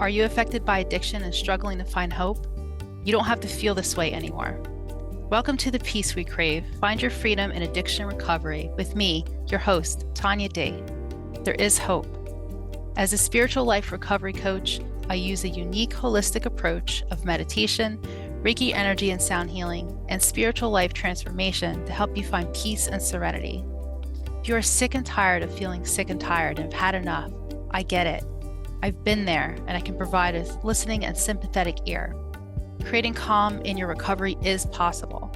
Are you affected by addiction and struggling to find hope? You don't have to feel this way anymore. Welcome to the Peace We Crave. Find your freedom in addiction recovery with me, your host, Tanya D. There is hope. As a spiritual life recovery coach, I use a unique holistic approach of meditation, Reiki energy and sound healing, and spiritual life transformation to help you find peace and serenity. If you are sick and tired of feeling sick and tired and have had enough, I get it. I've been there, and I can provide a listening and sympathetic ear. Creating calm in your recovery is possible.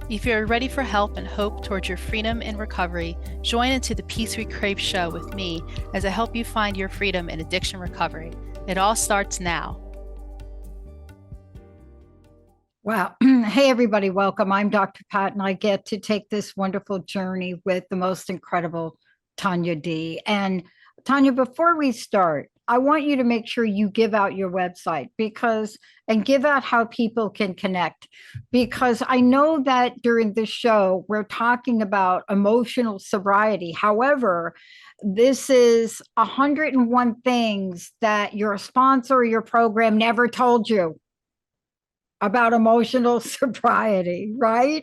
If you're ready for help and hope towards your freedom in recovery, join into the Peace We Crave show with me as I help you find your freedom in addiction recovery. It all starts now. Wow. Hey, everybody. Welcome. I'm Dr. Pat, and I get to take this wonderful journey with the most incredible Tanya D. And Tanya, before we start, I want you to make sure you give out your website and give out how people can connect, because I know that during this show, we're talking about emotional sobriety. However, this is 101 things that your sponsor or your program never told you about emotional sobriety, right?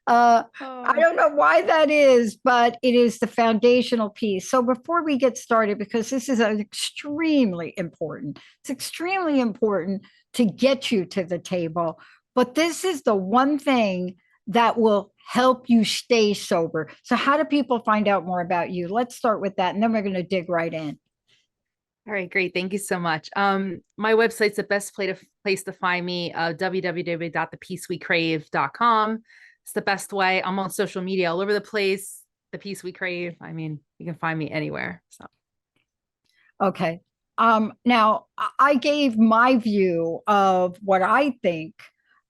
I don't know why that is, but it is the foundational piece. So before we get started, because this is extremely important, it's extremely important to get you to the table. But this is the one thing that will help you stay sober. So how do people find out more about you? Let's start with that, and then we're going to dig right in. All right, great. Thank you so much. My website's the best place to find me, www.thepeacewecrave.com. It's the best way. I'm on social media all over the place. The Peace We Crave. I mean, you can find me anywhere. So, okay. Now, I gave my view of what I think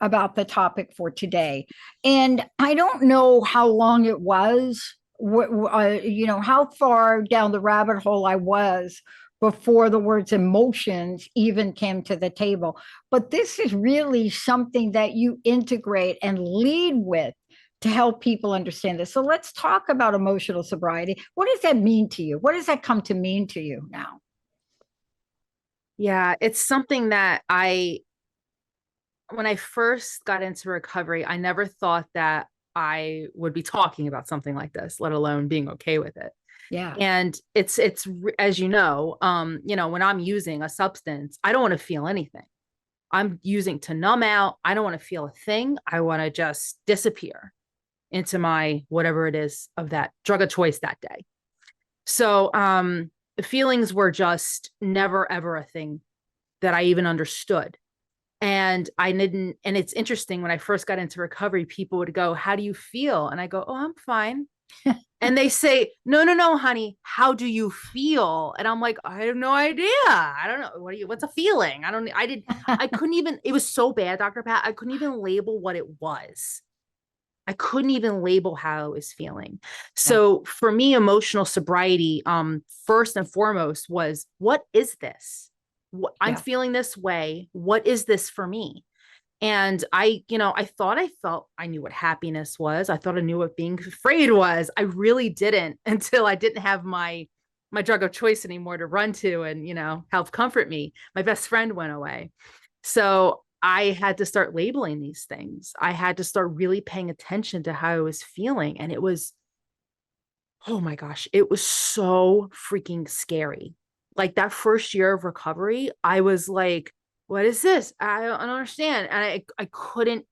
about the topic for today, and I don't know how long it was, how far down the rabbit hole I was before the words emotions even came to the table. But this is really something that you integrate and lead with to help people understand this. So let's talk about emotional sobriety. What does that mean to you? What does that come to mean to you now? Yeah, it's something that when I first got into recovery, I never thought that I would be talking about something like this, let alone being okay with it. Yeah. And it's, as when I'm using a substance, I don't want to feel anything. I'm using to numb out. I don't want to feel a thing. I want to just disappear into my, whatever it is of that drug of choice that day. So, the feelings were just never, ever a thing that I even understood. And it's interesting, when I first got into recovery, people would go, "How do you feel?" And I go, "Oh, I'm fine." And they say, no, honey, how do you feel? And I'm like, I have no idea. I don't know. What's a feeling? I couldn't even, it was so bad, Dr. Pat. I couldn't even label what it was. I couldn't even label how I was feeling. So for me, emotional sobriety, first and foremost was, what is this? I'm feeling this way. What is this for me? And I thought I knew what happiness was. I thought I knew what being afraid was. I really didn't, until I didn't have my drug of choice anymore to run to and, help comfort me. My best friend went away. So I had to start labeling these things. I had to start really paying attention to how I was feeling. And it was, oh my gosh, it was so freaking scary. Like that first year of recovery, I was like, what is this? I don't understand. And I couldn't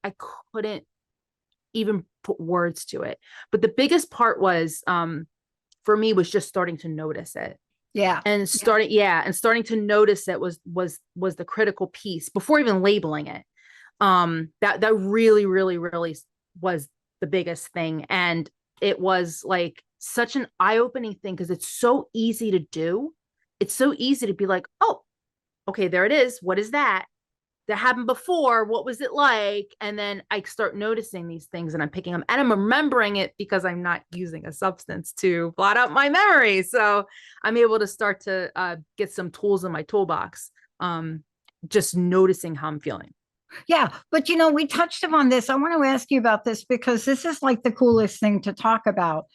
even put words to it. But the biggest part was, for me, was just starting to notice it. Yeah. And starting to notice it was the critical piece before even labeling it. That really, really, really was the biggest thing. And it was like such an eye-opening thing, because it's so easy to do. It's so easy to be like, oh, okay, there it is. What is that? That happened before. What was it like? And then I start noticing these things, and I'm picking them, and I'm remembering it because I'm not using a substance to blot out my memory. So I'm able to start to get some tools in my toolbox, just noticing how I'm feeling. Yeah. But, we touched upon this. I want to ask you about this, because this is like the coolest thing to talk about,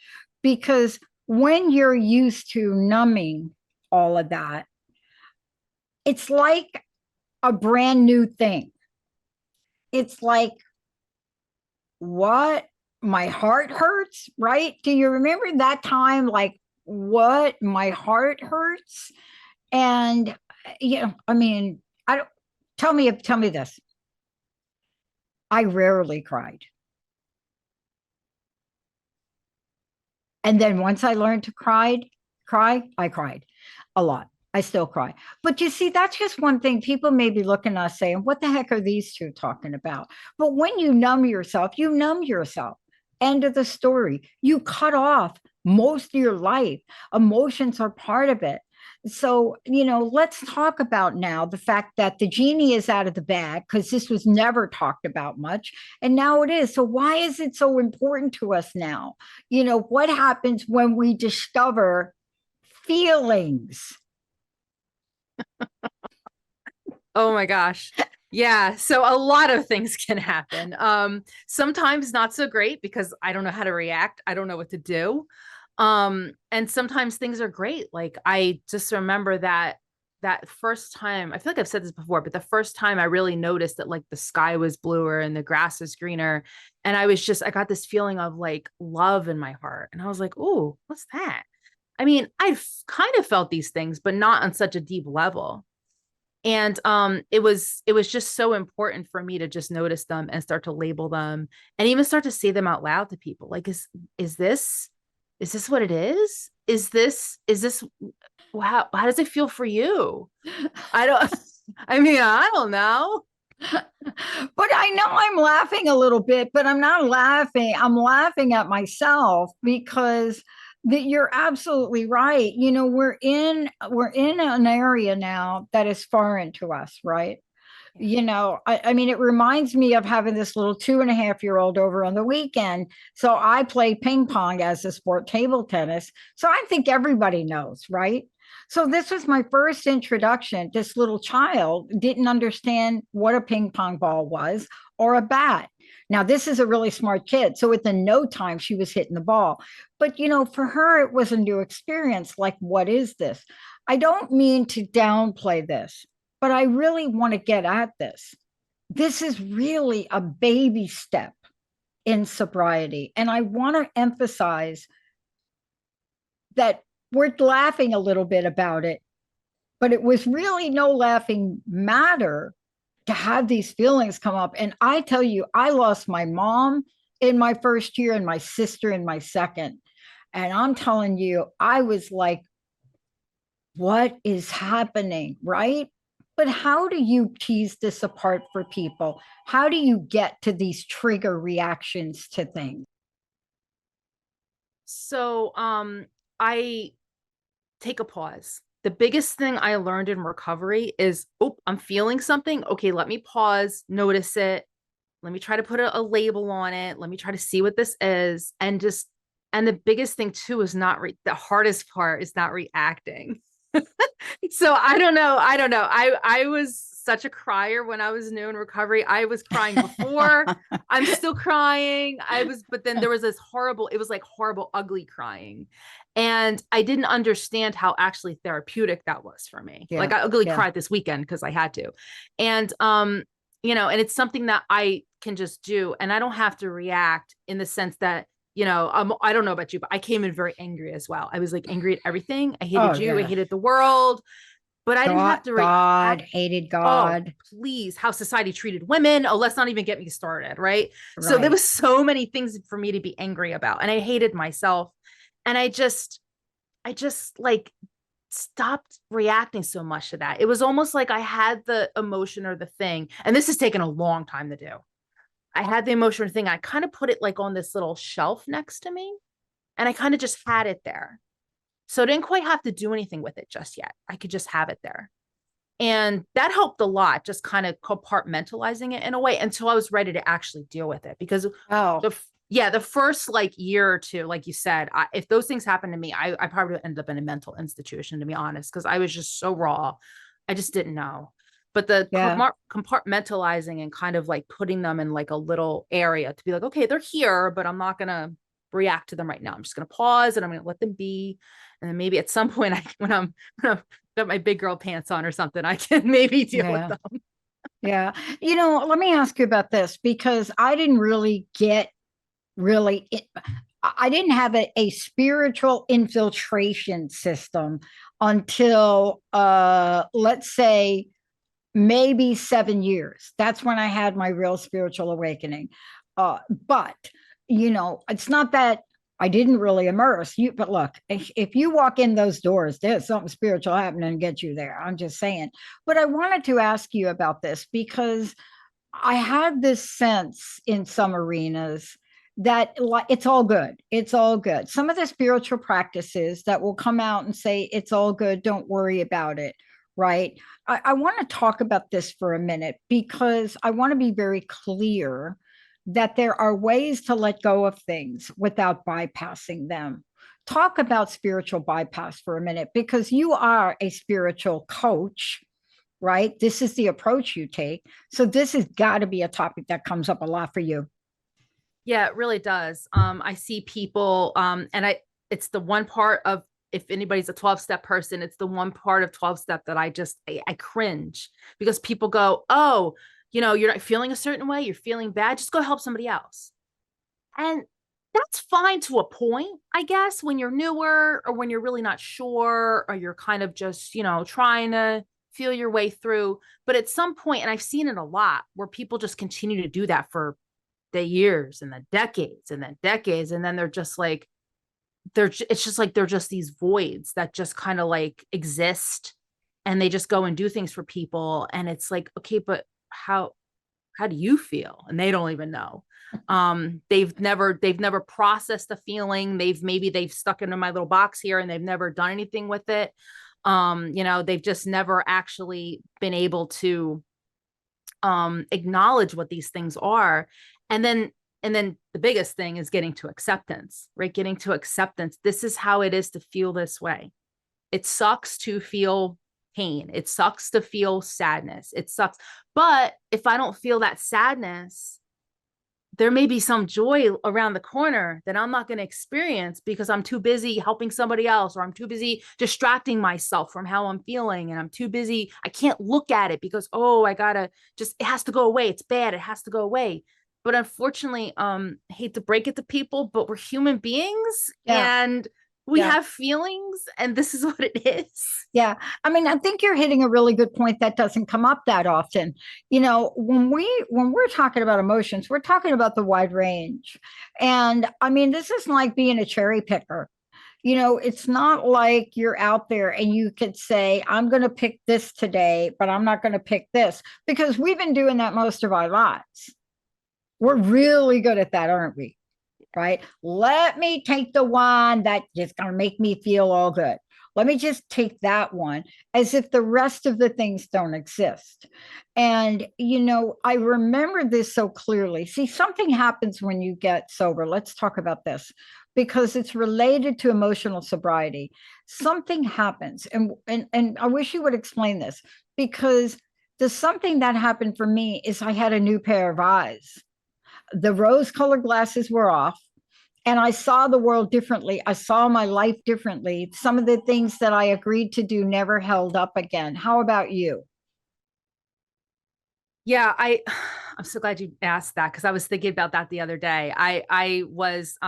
because when you're used to numbing all of that, it's like a brand new thing. It's like, what? My heart hurts, right? Do you remember that time? Like, what? My heart hurts. And, I mean, I don't, tell me this. I rarely cried. And then once I learned to cry, I cried a lot. I still cry. But you see, that's just one thing. People may be looking at us saying, what the heck are these two talking about? But when you numb yourself, you numb yourself. End of the story. You cut off most of your life. Emotions are part of it. So, let's talk about now the fact that the genie is out of the bag because this was never talked about much. And now it is. So, why is it so important to us now? What happens when we discover feelings? Oh my gosh. Yeah. So a lot of things can happen. Sometimes not so great because I don't know how to react. I don't know what to do. And sometimes things are great. Like I just remember that first time, I feel like I've said this before, but the first time I really noticed that like the sky was bluer and the grass was greener. And I got this feeling of like love in my heart. And I was like, oh, what's that? I mean, I've kind of felt these things, but not on such a deep level. And it was just so important for me to just notice them and start to label them and even start to say them out loud to people. Like, is this is this what it is? Is this how does it feel for you? I don't I mean, I don't know. But I know I'm laughing a little bit, but I'm not laughing. I'm laughing at myself because that you're absolutely right. We're in an area now that is foreign to us, right? I mean, it reminds me of having this little 2.5-year-old over on the weekend. So I play ping pong as a sport, table tennis. So I think everybody knows, right? So this was my first introduction. This little child didn't understand what a ping pong ball was or a bat. Now, this is a really smart kid. So within no time, she was hitting the ball. But, for her, it was a new experience. Like, what is this? I don't mean to downplay this, but I really want to get at this. This is really a baby step in sobriety. And I want to emphasize that we're laughing a little bit about it, but it was really no laughing matter to have these feelings come up. And I tell you, I lost my mom in my first year and my sister in my second. And I'm telling you, I was like, what is happening? Right? But how do you tease this apart for people? How do you get to these trigger reactions to things? So I take a pause. The biggest thing I learned in recovery is, oh, I'm feeling something. Okay, let me pause, notice it. Let me try to put a label on it. Let me try to see what this is. And the biggest thing too is the hardest part is not reacting. So I don't know. I was such a crier when I was new in recovery. I was crying before. I'm still crying. But then there was it was like horrible, ugly crying. And I didn't understand how actually therapeutic that was for me. Yeah, Like I ugly yeah. cried this weekend because I had to. And and it's something that I can just do. And I don't have to react in the sense that I don't know about you, but I came in very angry as well. I was like angry at everything. I Oh, hated you. I yeah. hated the world, but I didn't have to God react. hated Oh, God. please, how society treated women. Oh, let's not even get me started. Right. So there Right. was so many things for me to be angry about. And I hated myself. And I just like stopped reacting so much to that. It was almost like I had the emotion or the thing. And this has taken a long time to do. I had the emotion or thing. I kind of put it like on this little shelf next to me. And I kind of just had it there. So I didn't quite have to do anything with it just yet. I could just have it there. And that helped a lot, just kind of compartmentalizing it in a way until I was ready to actually deal with it. Because Oh, the first like year or two, like you said, if those things happened to me, I probably would end up in a mental institution, to be honest, because I was just so raw. I just didn't know. But the yeah. compartmentalizing and kind of like putting them in like a little area to be like, okay, they're here, but I'm not going to react to them right now. I'm just going to pause and I'm going to let them be. And then maybe at some point, when I'm got my big girl pants on or something, I can maybe deal with Yeah. them. Yeah. Let me ask you about this because I didn't really get really, I didn't have a spiritual infiltration system until, let's say, maybe 7 years. That's when I had my real spiritual awakening. But it's not that I didn't really immerse you. But look, if you walk in those doors, there's something spiritual happening and get you there. I'm just saying. But I wanted to ask you about this because I had this sense in some arenas that it's all good. It's all good. Some of the spiritual practices that will come out and say, it's all good. Don't worry about it. Right. I want to talk about this for a minute because I want to be very clear that there are ways to let go of things without bypassing them. Talk about spiritual bypass for a minute because you are a spiritual coach, right? This is the approach you take. So this has got to be a topic that comes up a lot for you. Yeah, it really does. I see people, and it's the one part of, if anybody's a 12-step person, it's the one part of 12-step that I cringe because people go, oh, you're not feeling a certain way, you're feeling bad, just go help somebody else. And that's fine to a point, I guess, when you're newer or when you're really not sure or you're kind of just, trying to feel your way through. But at some point, and I've seen it a lot, where people just continue to do that for the years and the decades and then decades. And then they're just like, it's just like they're just these voids that just kind of like exist, and they just go and do things for people. And it's like, okay, but how do you feel? And they don't even know. They've never processed the feeling. They've stuck into my little box here and they've never done anything with it. They've just never actually been able to acknowledge what these things are. And then the biggest thing is getting to acceptance, right? Getting to acceptance. This is how it is to feel this way. It sucks to feel pain. It sucks to feel sadness. It sucks. But if I don't feel that sadness, there may be some joy around the corner that I'm not going to experience because I'm too busy helping somebody else, or I'm too busy distracting myself from how I'm feeling. And I'm too busy. I can't look at it because, oh, it has to go away. It's bad. It has to go away. But unfortunately, I hate to break it to people, but we're human beings Yeah. and we Yeah. have feelings, and this is what it is. Yeah. I mean, I think you're hitting a really good point that doesn't come up that often. When we're talking about emotions, we're talking about the wide range. And I mean, this isn't like being a cherry picker. It's not like you're out there and you could say, I'm going to pick this today, but I'm not going to pick this because we've been doing that most of our lives. We're really good at that, aren't we? Right? Let me take the one that is going to make me feel all good. Let me just take that one as if the rest of the things don't exist. And, I remember this so clearly. See, something happens when you get sober. Let's talk about this because it's related to emotional sobriety. Something happens. And I wish you would explain this because the something that happened for me is I had a new pair of eyes. The rose colored glasses were off and I saw the world differently. I saw my life differently. Some of the things that I agreed to do never held up again. How about you? Yeah, I'm so glad you asked that because I was thinking about that the other day. I was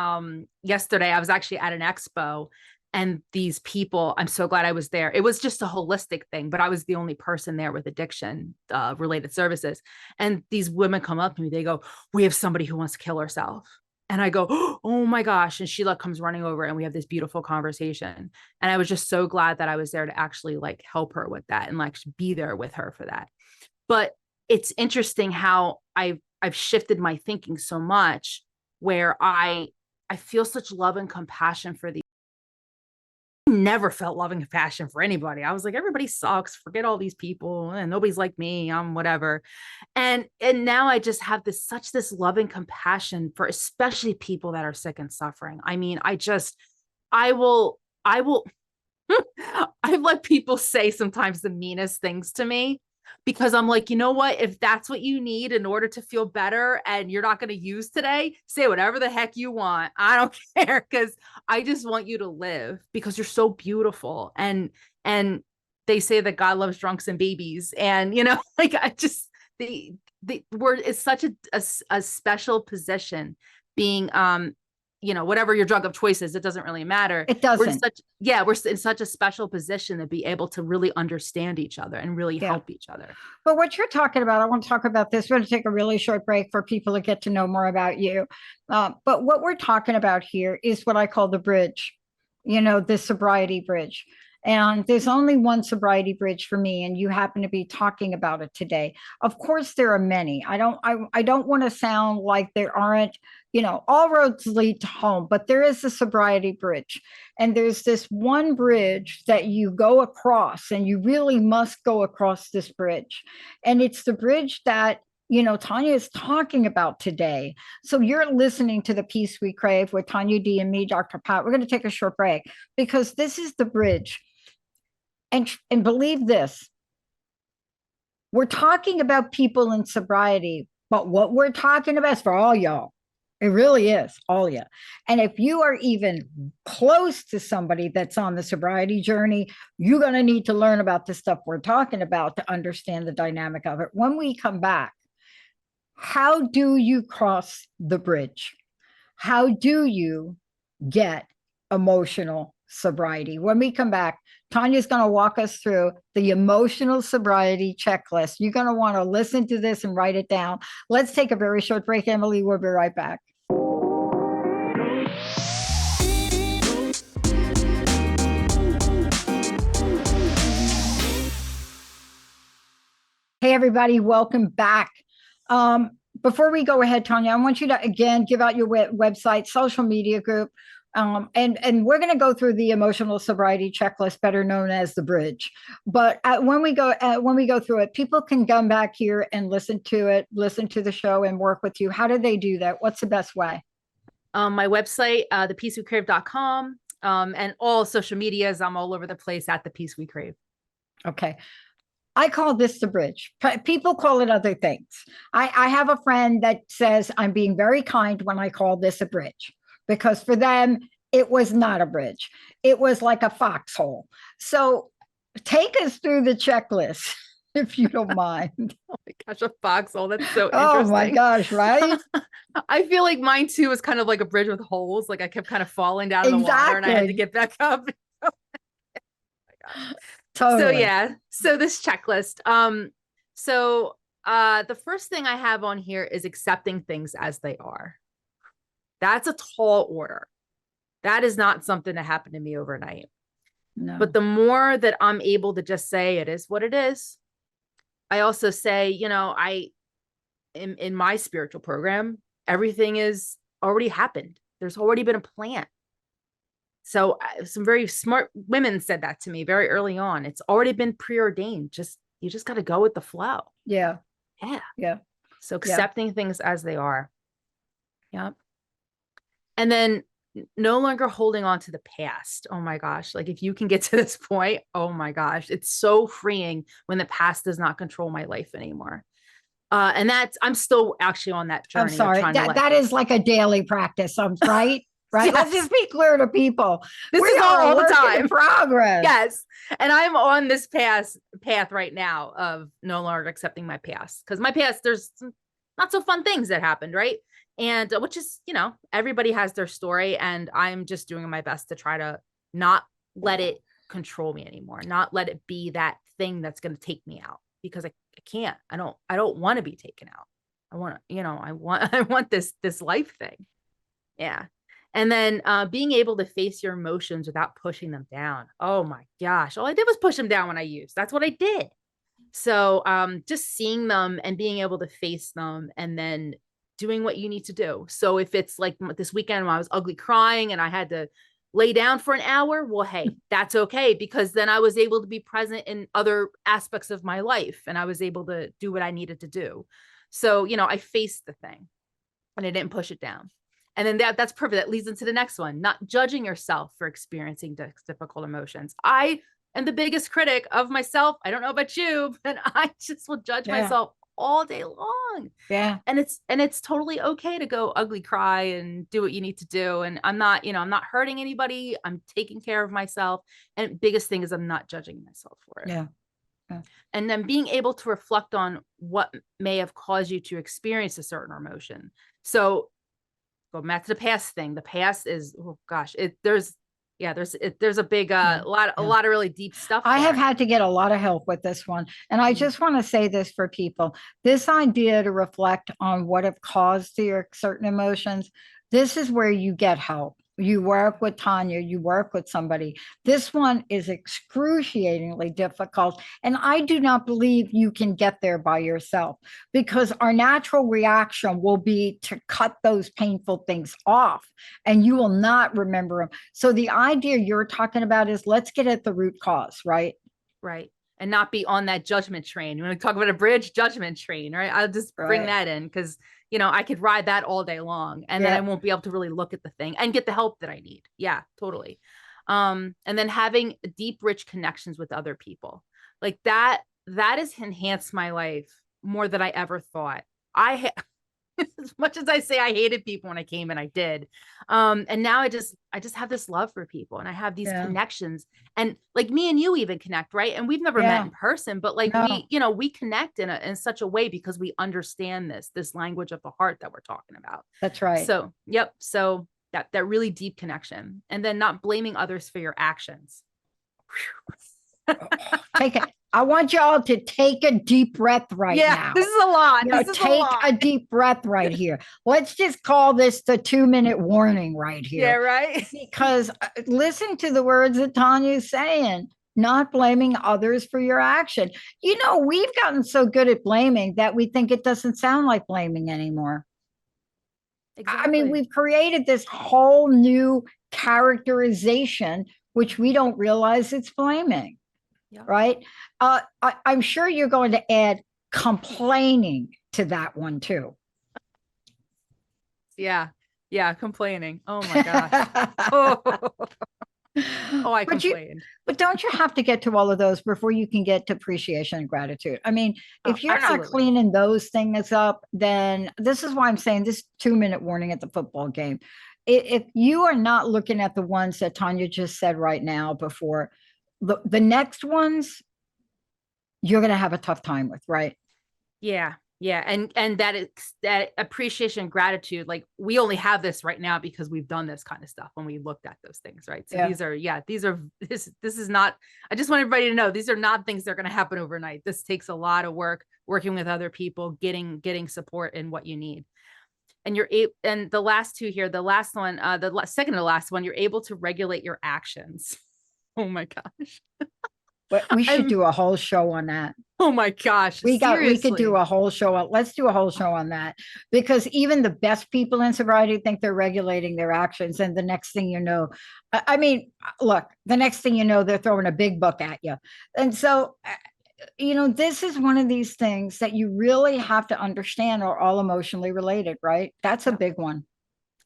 yesterday I was actually at an expo, and these people, I'm so glad I was there. It was just a holistic thing, but I was the only person there with addiction related services. And these women come up to me, they go, "We have somebody who wants to kill herself." And I go, "Oh my gosh." And Sheila comes running over and we have this beautiful conversation. And I was just so glad that I was there to actually like help her with that and like be there with her for that. But it's interesting how I've shifted my thinking so much where I feel such love and compassion for these. I never felt love and compassion for anybody. I was like, everybody sucks, forget all these people and nobody's like me, I'm whatever. And now I just have this love and compassion for especially people that are sick and suffering. I mean, I will I've let people say sometimes the meanest things to me because I'm like, you know what? If that's what you need in order to feel better and you're not going to use today, say whatever the heck you want. I don't care because I just want you to live because you're so beautiful. And they say that God loves drunks and babies. And, you know, like I just, the word is such a special position being, you know, whatever your drug of choice is, it doesn't really matter. It doesn't. We're in such a special position to be able to really understand each other and really help each other. But what you're talking about, I want to talk about this. We're going to take a really short break for people to get to know more about you. But what we're talking about here is what I call the bridge, you know, the sobriety bridge. And there's only one sobriety bridge for me, and you happen to be talking about it today. Of course, there are many. I don't want to sound like there aren't, you know, all roads lead to home, but there is a sobriety bridge. And there's this one bridge that you go across, and you really must go across this bridge. And it's the bridge that, you know, Tanya is talking about today. So you're listening to the Peace We Crave with Tanya D and me, Dr. Pat. We're going to take a short break because this is the bridge. And believe this, we're talking about people in sobriety, but what we're talking about is for all y'all. It really is, all you. And if you are even close to somebody that's on the sobriety journey, you're going to need to learn about the stuff we're talking about to understand the dynamic of it. When we come back, how do you cross the bridge? How do you get emotional sobriety? When we come back, Tanya's going to walk us through the emotional sobriety checklist. You're going to want to listen to this and write it down. Let's take a very short break, Emily. We'll be right back. Hey, everybody, welcome back. Before we go ahead, Tanya, I want you to, again, give out your website, social media group, and we're going to go through the emotional sobriety checklist, better known as the bridge. But when we go through it, people can come back here and listen to the show and work with you. How do they do that? What's the best way? My website, thepeacewecrave.com, and all social medias. I'm all over the place at the Peace We Crave. Okay. I call this the bridge. People call it other things. I have a friend that says I'm being very kind when I call this a bridge, because for them, it was not a bridge. It was like a foxhole. So take us through the checklist, if you don't mind. Oh my gosh, a foxhole. That's so interesting. Oh my gosh, right? I feel like mine too was kind of like a bridge with holes. Like I kept kind of falling down in the water and I had to get back up. Oh my God. Totally. So yeah, so this checklist. The first thing I have on here is accepting things as they are. That's a tall order. That is not something that happened to me overnight. No. But the more that I'm able to just say it is what it is. I also say, you know, in my spiritual program, everything is already happened. There's already been a plan. So some very smart women said that to me very early on. It's already been preordained. You just got to go with the flow. Yeah. Yeah. Yeah. So accepting things as they are. Yep. And then no longer holding on to the past. Oh my gosh. Like if you can get to this point, oh my gosh, it's so freeing when the past does not control my life anymore. And I'm still actually on that journey. I'm sorry. That is like a daily practice. Right? Right. Yes. Let's just be clear to people. This is all the time. In progress. Yes. And I'm on this path right now of no longer accepting my past, because my past, there's some not so fun things that happened. Right. And which is, you know, everybody has their story, and I'm just doing my best to try to not let it control me anymore. Not let it be that thing that's going to take me out, because I can't, I don't want to be taken out. I want to, you know, I want this life thing. Yeah. And then being able to face your emotions without pushing them down. Oh my gosh. All I did was push them down when I used. That's what I did. So just seeing them and being able to face them and then doing what you need to do. So if it's like this weekend when I was ugly crying and I had to lay down for an hour, well, hey, that's okay, because then I was able to be present in other aspects of my life and I was able to do what I needed to do. So, you know, I faced the thing and I didn't push it down. And then that's perfect. That leads into the next one, not judging yourself for experiencing difficult emotions. I am the biggest critic of myself. I don't know about you, but I just will judge myself all day long. Yeah. And it's totally okay to go ugly cry and do what you need to do. And I'm not, I'm not hurting anybody. I'm taking care of myself. And biggest thing is I'm not judging myself for it. Yeah. Yeah. And then being able to reflect on what may have caused you to experience a certain emotion. So go back to the past thing. The past is, oh gosh, there's a big Yeah. a lot Yeah. of really deep stuff I have there. had to get a lot of help with this one. And I just want to say this for people. This idea to reflect on what have caused your certain emotions, this is where you get help. You work with Tanya, you work with somebody. This one is excruciatingly difficult. And I do not believe you can get there by yourself, because our natural reaction will be to cut those painful things off and you will not remember them. So the idea you're talking about is, let's get at the root cause, right? Right. And not be on that judgment train. You want to talk about a bridge judgment train, right? I'll just bring Right. that in because, I could ride that all day long and then I Yeah. won't be able to really look at the thing and get the help that I need. Yeah, totally. And then having deep, rich connections with other people like that has enhanced my life more than I ever thought. As much as I say I hated people when I came in, I did. And now I just have this love for people and I have these Yeah. connections and like me and you even connect, right? And we've never met Yeah. in person, but like No, we connect in such a way because we understand this language of the heart that we're talking about. that's right. So, yep. So that really deep connection and then not blaming others for your actions. Take it. I want y'all to take a deep breath right Yeah, now. this is a lot. You know, This is a take lot. a deep breath right here. Let's just call this the 2-minute warning right Yeah, here. right. Because listen to the words that Tanya's saying, not blaming others for your action. We've gotten so good at blaming that we think it doesn't sound like blaming anymore. I mean, Exactly. we've created this whole new characterization, which we don't realize it's blaming, Yep. right? I'm sure you're going to add complaining to that one too. Yeah. Yeah. Complaining. Oh my gosh. Oh, I but you complained. but don't you have to get to all of those before you can get to appreciation and gratitude? I mean, Oh, if you're not absolutely. cleaning those things up, then this is why I'm saying this 2-minute warning at the football game. If you are not looking at the ones that Tanya just said right now before, the next ones you're going to have a tough time with, right? Yeah. Yeah. And that appreciation and gratitude, like we only have this right now because we've done this kind of stuff when we looked at those things, right? So Yeah. this is not, I just want everybody to know these are not things that are going to happen overnight. This takes a lot of work, working with other people, getting support in what you need. And and the last two here, the last one, second to the last one, you're able to regulate your actions. Oh my gosh. But we should I'm, do a whole show on that. oh my gosh. We could do Seriously. a whole show on, let's do a whole show on that, because even the best people in sobriety think they're regulating their actions, and the next thing you know, I mean, look, the next thing you know, they're throwing a big book at you. And so this is one of these things that you really have to understand are all emotionally related, right? That's a Yep. big one.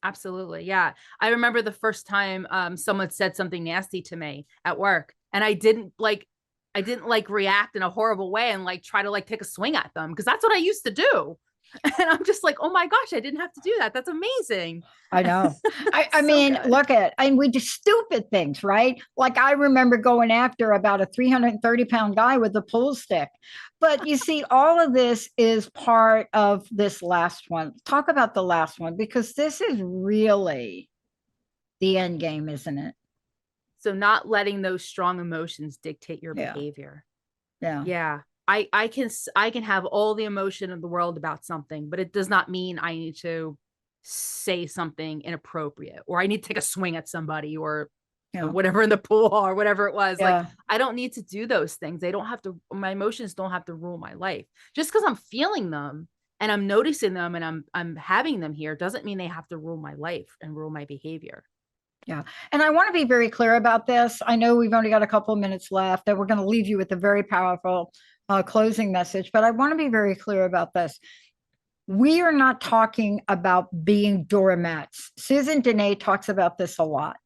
Absolutely. Yeah. I remember the first time someone said something nasty to me at work and I didn't react in a horrible way and like try to like take a swing at them because that's what I used to do. And I'm just like, oh my gosh, I didn't have to do that. That's amazing. I know. I So mean, good. look at, and we do stupid things, right? Like I remember going after about a 330-pound guy with a pool stick. But you see, all of this is part of this last one. Talk about the last one, because this is really the end game, isn't it? So not letting those strong emotions dictate your Yeah. behavior. Yeah. Yeah. I can have all the emotion in the world about something, but it does not mean I need to say something inappropriate or I need to take a swing at somebody or Yeah. whatever in the pool or whatever it was. Like Yeah. I don't need to do those things. They don't have to, my emotions don't have to rule my life. Just because I'm feeling them and I'm noticing them and I'm having them here doesn't mean they have to rule my life and rule my behavior. Yeah. And I want to be very clear about this. I know we've only got a couple of minutes left and we're going to leave you with a very powerful closing message, but I want to be very clear about this. We are not talking about being doormats. Susan Dene talks about this a lot.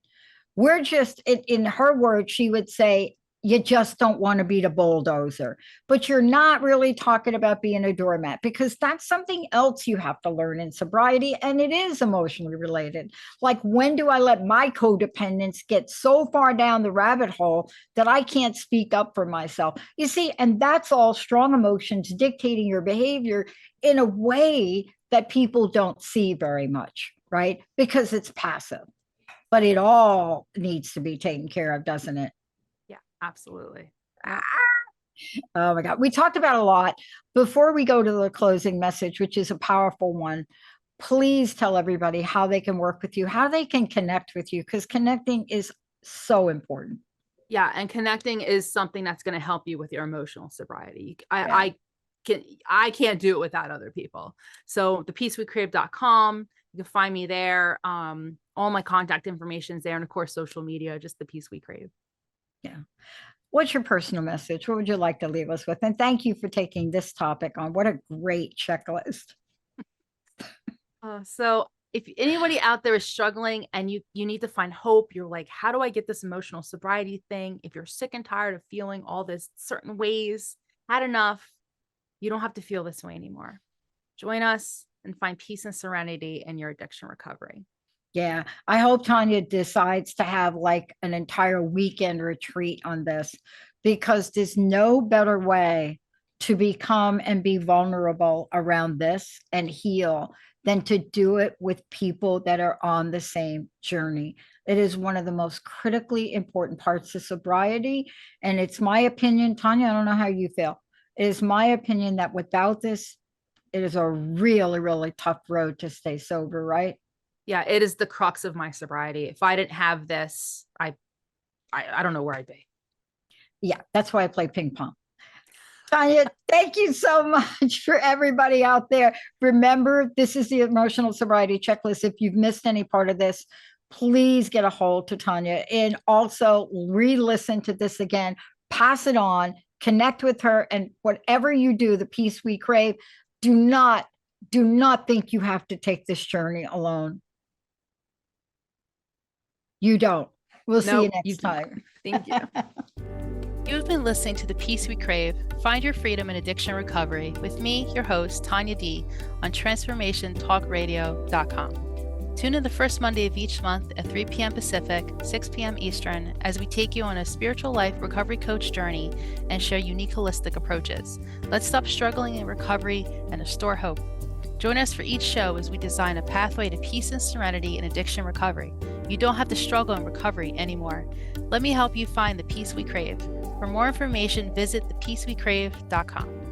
We're just, in her words, she would say, you just don't want to be the bulldozer. But you're not really talking about being a doormat, because that's something else you have to learn in sobriety, and it is emotionally related. Like, when do I let my codependence get so far down the rabbit hole that I can't speak up for myself? You see, and that's all strong emotions dictating your behavior in a way that people don't see very much, right? Because it's passive. But it all needs to be taken care of, doesn't it? Yeah, absolutely. Yeah. Oh my God. We talked about a lot. Before we go to the closing message, which is a powerful one, please tell everybody how they can work with you, how they can connect with you, because connecting is so important. Yeah, and connecting is something that's going to help you with your emotional sobriety. Yeah. I can't do it without other people. So thepeacewecrave.com, you can find me there. All my contact information is there, and of course social media, just the Peace We Crave. Yeah. What's your personal message? What would you like to leave us with? And thank you for taking this topic on. What a great checklist. So if anybody out there is struggling and you need to find hope, you're like, how do I get this emotional sobriety thing? If you're sick and tired of feeling all this certain ways, had enough, you don't have to feel this way anymore. Join us and find peace and serenity in your addiction recovery. Yeah, I hope Tanya decides to have like an entire weekend retreat on this, because there's no better way to become and be vulnerable around this and heal than to do it with people that are on the same journey. It is one of the most critically important parts of sobriety. And it's my opinion, Tanya, I don't know how you feel. It is my opinion that without this, it is a really, really tough road to stay sober, right? Yeah, it is the crux of my sobriety. If I didn't have this, I don't know where I'd be. Yeah, that's why I play ping pong. Tanya, thank you so much. For everybody out there, remember, this is the emotional sobriety checklist. If you've missed any part of this, please get a hold to Tanya, and also re-listen to this again, pass it on, connect with her, and whatever you do, the peace we crave, do not think you have to take this journey alone. You don't. We'll see you next time. Thank you. You've been listening to The Peace We Crave, Find Your Freedom in Addiction Recovery with me, your host, Tanya D, on TransformationTalkRadio.com. Tune in the first Monday of each month at 3 p.m. Pacific, 6 p.m. Eastern, as we take you on a spiritual life recovery coach journey and share unique holistic approaches. Let's stop struggling in recovery and restore hope. Join us for each show as we design a pathway to peace and serenity in addiction recovery. You don't have to struggle in recovery anymore. Let me help you find the peace we crave. For more information, visit thepeacewecrave.com.